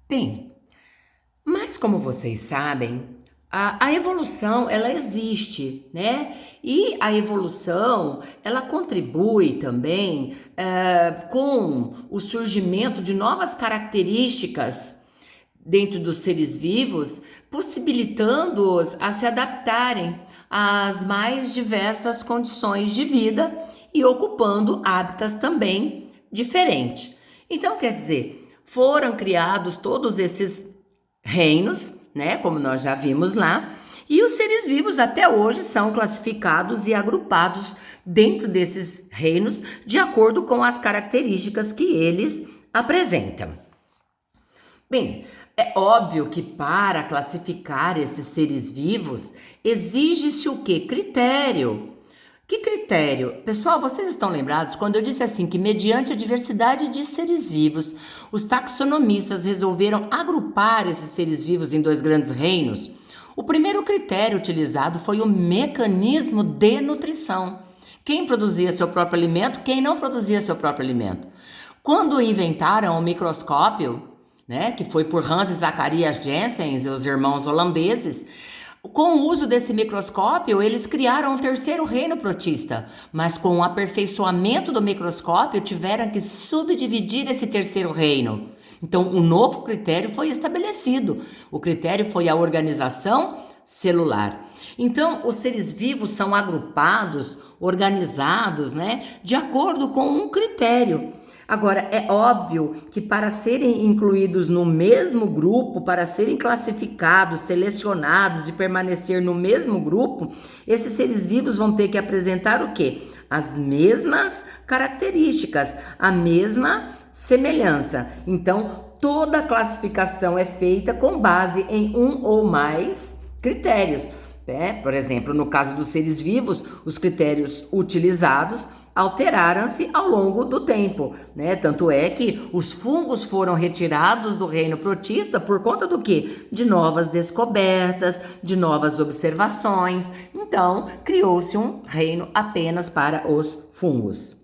Bem, mas como vocês sabem, a evolução ela existe, né? E a evolução ela contribui também com o surgimento de novas características dentro dos seres vivos, possibilitando-os a se adaptarem às mais diversas condições de vida e ocupando hábitats também diferentes. Então, quer dizer, foram criados todos esses reinos, né, como nós já vimos lá, e os seres vivos até hoje são classificados e agrupados dentro desses reinos de acordo com as características que eles apresentam. Bem, é óbvio que para classificar esses seres vivos, exige-se o quê? Critério. Que critério? Pessoal, vocês estão lembrados quando eu disse assim que mediante a diversidade de seres vivos, os taxonomistas resolveram agrupar esses seres vivos em dois grandes reinos? O primeiro critério utilizado foi o mecanismo de nutrição. Quem produzia seu próprio alimento, quem não produzia seu próprio alimento. Quando inventaram o microscópio, né, que foi por Hans e Zacharias Janssen, os irmãos holandeses, com o uso desse microscópio, eles criaram um terceiro reino protista, mas com o aperfeiçoamento do microscópio, tiveram que subdividir esse terceiro reino. Então, um novo critério foi estabelecido. O critério foi a organização celular. Então, os seres vivos são agrupados, organizados, né, de acordo com um critério. Agora, é óbvio que para serem incluídos no mesmo grupo, para serem classificados, selecionados e permanecer no mesmo grupo, esses seres vivos vão ter que apresentar o quê? As mesmas características, a mesma semelhança. Então, toda classificação é feita com base em um ou mais critérios. Por exemplo, no caso dos seres vivos, os critérios utilizados alteraram-se ao longo do tempo, né? Tanto é que os fungos foram retirados do reino protista por conta do quê? De novas descobertas, de novas observações. Então, criou-se um reino apenas para os fungos.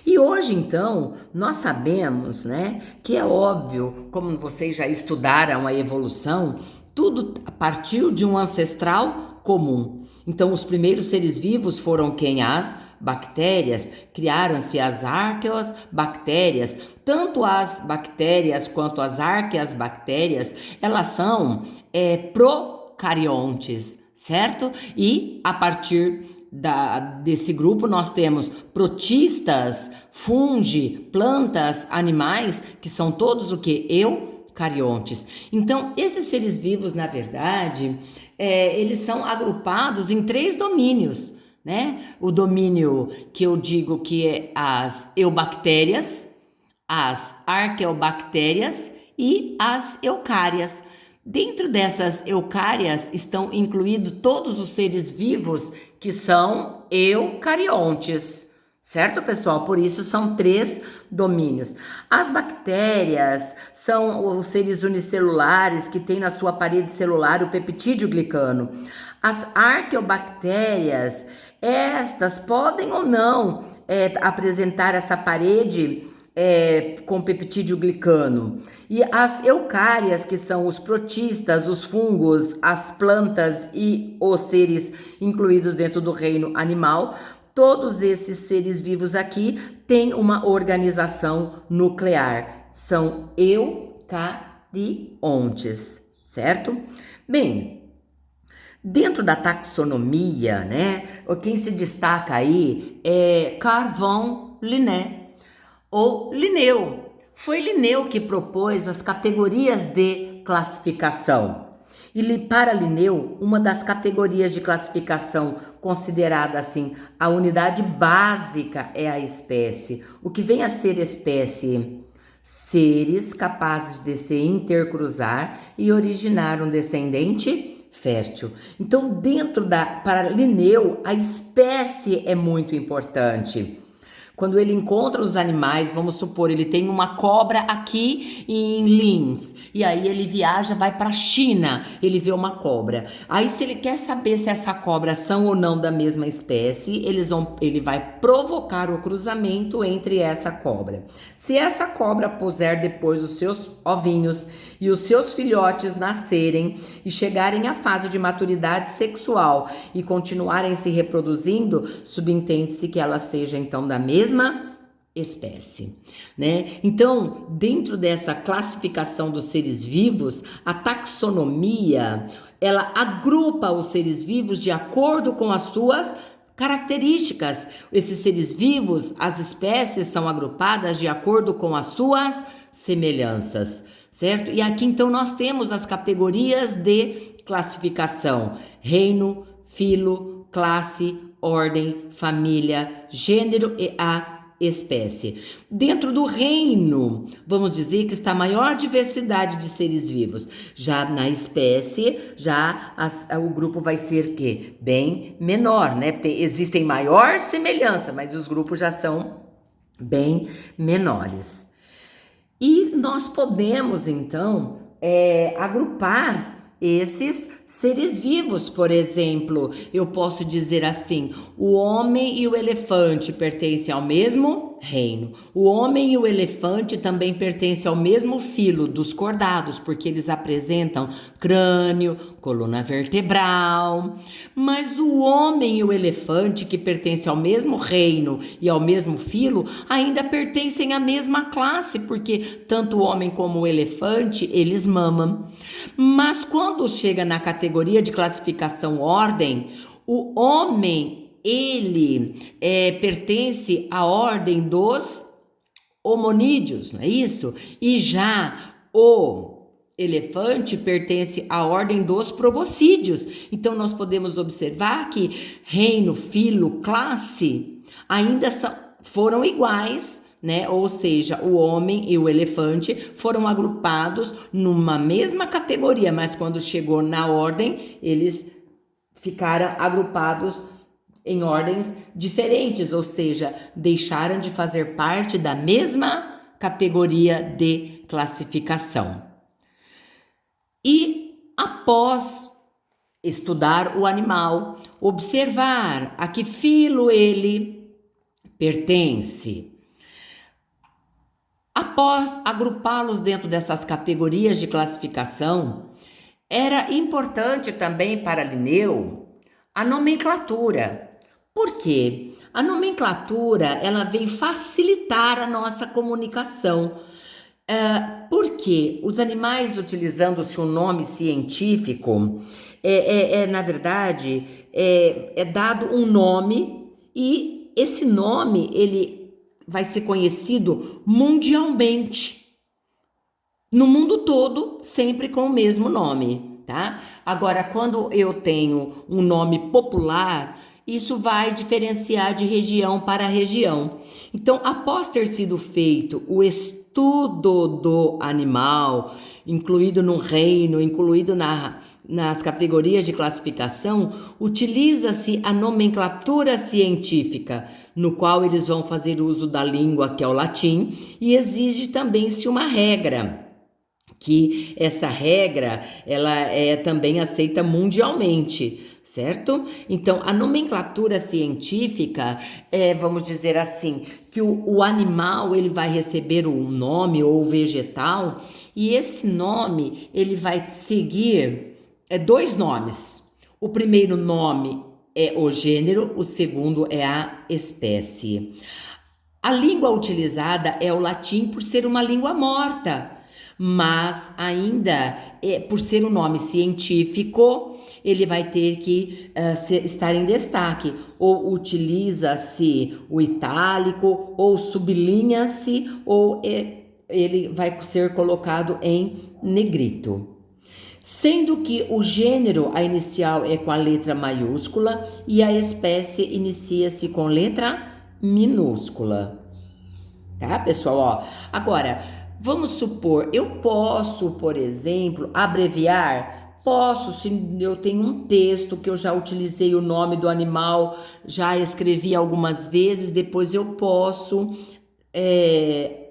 E hoje, então, nós sabemos, né, que é óbvio, como vocês já estudaram a evolução, tudo partiu de um ancestral comum. Então, os primeiros seres vivos foram quem? As bactérias. Criaram-se as arqueobactérias. Tanto as bactérias quanto as arqueobactérias, elas são procariontes, certo? E a partir desse grupo nós temos protistas, fungi, plantas, animais, que são todos o que? Eucariontes. Então, esses seres vivos, na verdade, eles são agrupados em 3 domínios, né? O domínio que eu digo que é as eubactérias, as arqueobactérias e as eucárias. Dentro dessas eucárias estão incluídos todos os seres vivos que são eucariontes, certo, pessoal? Por isso são 3 domínios. As bactérias são os seres unicelulares que têm na sua parede celular o peptídeo glicano. As arqueobactérias, estas podem ou não apresentar essa parede com peptídeo glicano. E as eucárias, que são os protistas, os fungos, as plantas e os seres incluídos dentro do reino animal, todos esses seres vivos aqui têm uma organização nuclear. São eucariontes, certo? Bem, dentro da taxonomia, né, quem se destaca aí é Carl von Linné, ou Linneu. Foi Linneu que propôs as categorias de classificação. E para Linneu, uma das categorias de classificação considerada assim, a unidade básica é a espécie. O que vem a ser espécie? Seres capazes de se intercruzar e originar um descendente fértil. Então, para Linneu, a espécie é muito importante. Quando ele encontra os animais, vamos supor, ele tem uma cobra aqui em Linz, e aí ele viaja, vai para a China, ele vê uma cobra. Aí se ele quer saber se essa cobra são ou não da mesma espécie, ele vai provocar o cruzamento entre essa cobra. Se essa cobra puser depois os seus ovinhos e os seus filhotes nascerem e chegarem à fase de maturidade sexual e continuarem se reproduzindo, subentende-se que ela seja então da mesma espécie, né? Então, dentro dessa classificação dos seres vivos, a taxonomia, ela agrupa os seres vivos de acordo com as suas características. Esses seres vivos, as espécies são agrupadas de acordo com as suas semelhanças, certo? E aqui então nós temos as categorias de classificação: reino, filo, classe, ordem, família, gênero e a espécie. Dentro do reino, vamos dizer que está a maior diversidade de seres vivos. Já na espécie, o grupo vai ser que bem menor, né? Existem maior semelhança, mas os grupos já são bem menores. E nós podemos então agrupar esses seres vivos. Por exemplo, eu posso dizer assim: o homem e o elefante pertencem ao mesmo reino. O homem e o elefante também pertencem ao mesmo filo dos cordados, porque eles apresentam crânio, coluna vertebral. Mas o homem e o elefante, que pertencem ao mesmo reino e ao mesmo filo, ainda pertencem à mesma classe, porque tanto o homem como o elefante, eles mamam. Mas quando chega na categoria de classificação ordem, o homem, ele pertence à ordem dos hominídeos, não é isso? E já o elefante pertence à ordem dos proboscídeos. Então nós podemos observar que reino, filo, classe ainda foram iguais, né? Ou seja, o homem e o elefante foram agrupados numa mesma categoria, mas quando chegou na ordem, eles ficaram agrupados em ordens diferentes, ou seja, deixaram de fazer parte da mesma categoria de classificação. E após estudar o animal, observar a que filo ele pertence, após agrupá-los dentro dessas categorias de classificação, era importante também para Linneu a nomenclatura. Por quê? A nomenclatura, ela vem facilitar a nossa comunicação. Porque os animais, utilizando-se um nome científico, na verdade, é dado um nome, e esse nome, ele vai ser conhecido mundialmente, no mundo todo, sempre com o mesmo nome, tá? Agora, quando eu tenho um nome popular, isso vai diferenciar de região para região. Então, após ter sido feito o estudo do animal, incluído no reino, incluído nas categorias de classificação, utiliza-se a nomenclatura científica, no qual eles vão fazer uso da língua, que é o latim, e exige também-se uma regra, que essa regra, ela é também aceita mundialmente, certo? Então, a nomenclatura científica vamos dizer assim, que o animal, ele vai receber um nome ou vegetal, e esse nome, ele vai seguir dois nomes. O primeiro nome é o gênero, o segundo é a espécie. A língua utilizada é o latim por ser uma língua morta, mas ainda, por ser um nome científico, ele vai ter que estar em destaque, ou utiliza-se o itálico, ou sublinha-se, ou ele vai ser colocado em negrito. Sendo que o gênero, a inicial é com a letra maiúscula e a espécie inicia-se com letra minúscula. Tá, pessoal? Ó, agora, vamos supor, eu posso, por exemplo, abreviar Posso, se eu tenho um texto que eu já utilizei o nome do animal, já escrevi algumas vezes, depois eu posso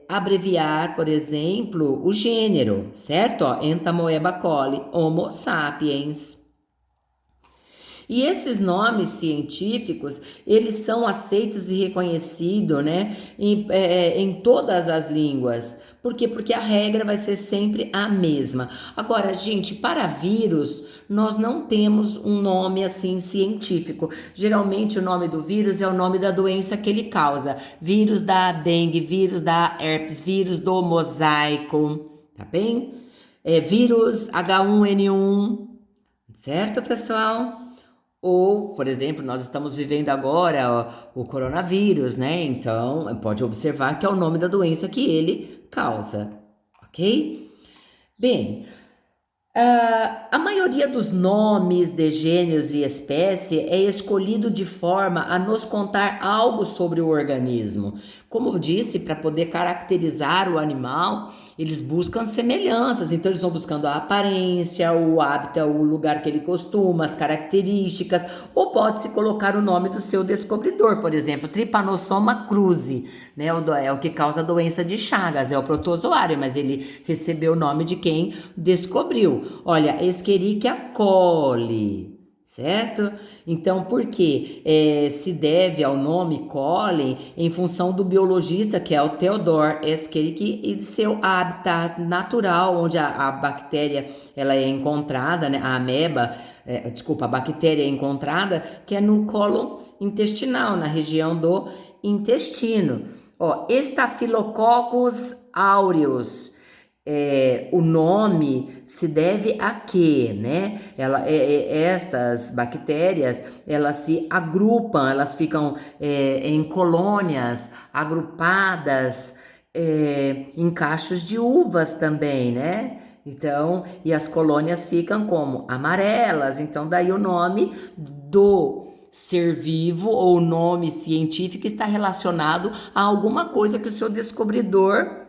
abreviar, por exemplo, o gênero, certo? Ó, Entamoeba coli, Homo sapiens. E esses nomes científicos, eles são aceitos e reconhecidos, né, em todas as línguas. Por quê? Porque a regra vai ser sempre a mesma. Agora, gente, para vírus, nós não temos um nome assim científico. Geralmente o nome do vírus é o nome da doença que ele causa. Vírus da dengue, vírus da herpes, vírus do mosaico, tá bem? Vírus H1N1, certo, pessoal? Ou, por exemplo, nós estamos vivendo agora o coronavírus, né? Então, pode observar que é o nome da doença que ele causa, ok? Bem, a maioria dos nomes de gêneros e espécie é escolhido de forma a nos contar algo sobre o organismo. Como eu disse, para poder caracterizar o animal, eles buscam semelhanças, então eles vão buscando a aparência, o hábitat, o lugar que ele costuma, as características, ou pode-se colocar o nome do seu descobridor, por exemplo, Trypanosoma cruzi, né? É o que causa a doença de Chagas, é o protozoário, mas ele recebeu o nome de quem descobriu. Olha, Escherichia coli, certo? Então, por quê? Se deve ao nome coli em função do biologista, que é o Theodor Escherichia, e de seu habitat natural, onde a bactéria ela é encontrada, né? A ameba, a bactéria é encontrada, que é no colo intestinal, na região do intestino. Ó, Staphylococcus aureus. O nome se deve a quê, né? Estas bactérias, elas se agrupam, elas ficam em colônias agrupadas em cachos de uvas também, né? Então, e as colônias ficam como? Amarelas, então daí o nome do ser vivo ou nome científico está relacionado a alguma coisa que o seu descobridor,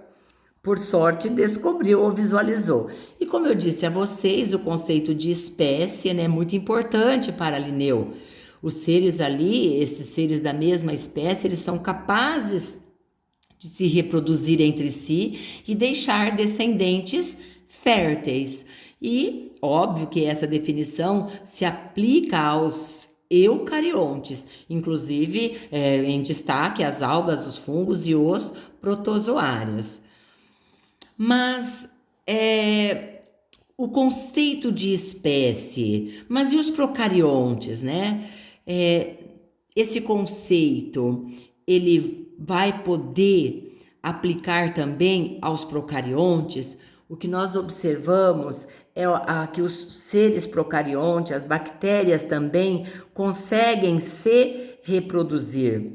por sorte, descobriu ou visualizou. E como eu disse a vocês, o conceito de espécie, né, é muito importante para Linneu. Os seres ali, esses seres da mesma espécie, eles são capazes de se reproduzir entre si e deixar descendentes férteis. E óbvio que essa definição se aplica aos eucariontes, inclusive em destaque as algas, os fungos e os protozoários. Mas o conceito de espécie, mas e os procariontes, né? Esse conceito, ele vai poder aplicar também aos procariontes? O que nós observamos é que os seres procariontes, as bactérias também, conseguem se reproduzir.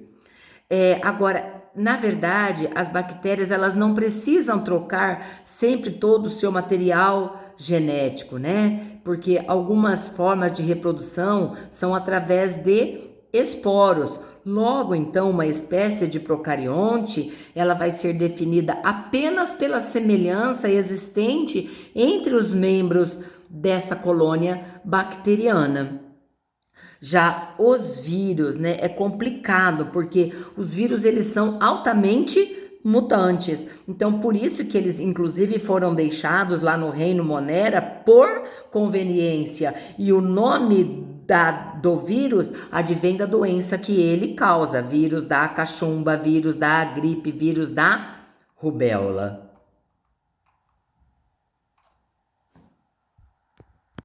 Agora, na verdade, as bactérias elas não precisam trocar sempre todo o seu material genético, né? Porque algumas formas de reprodução são através de esporos. Logo, então, uma espécie de procarionte, ela vai ser definida apenas pela semelhança existente entre os membros dessa colônia bacteriana. Já os vírus, né, é complicado, porque os vírus eles são altamente mutantes. Então, por isso que eles, inclusive, foram deixados lá no Reino Monera por conveniência. E o nome do vírus advém da doença que ele causa. Vírus da cachumba, vírus da gripe, vírus da rubéola.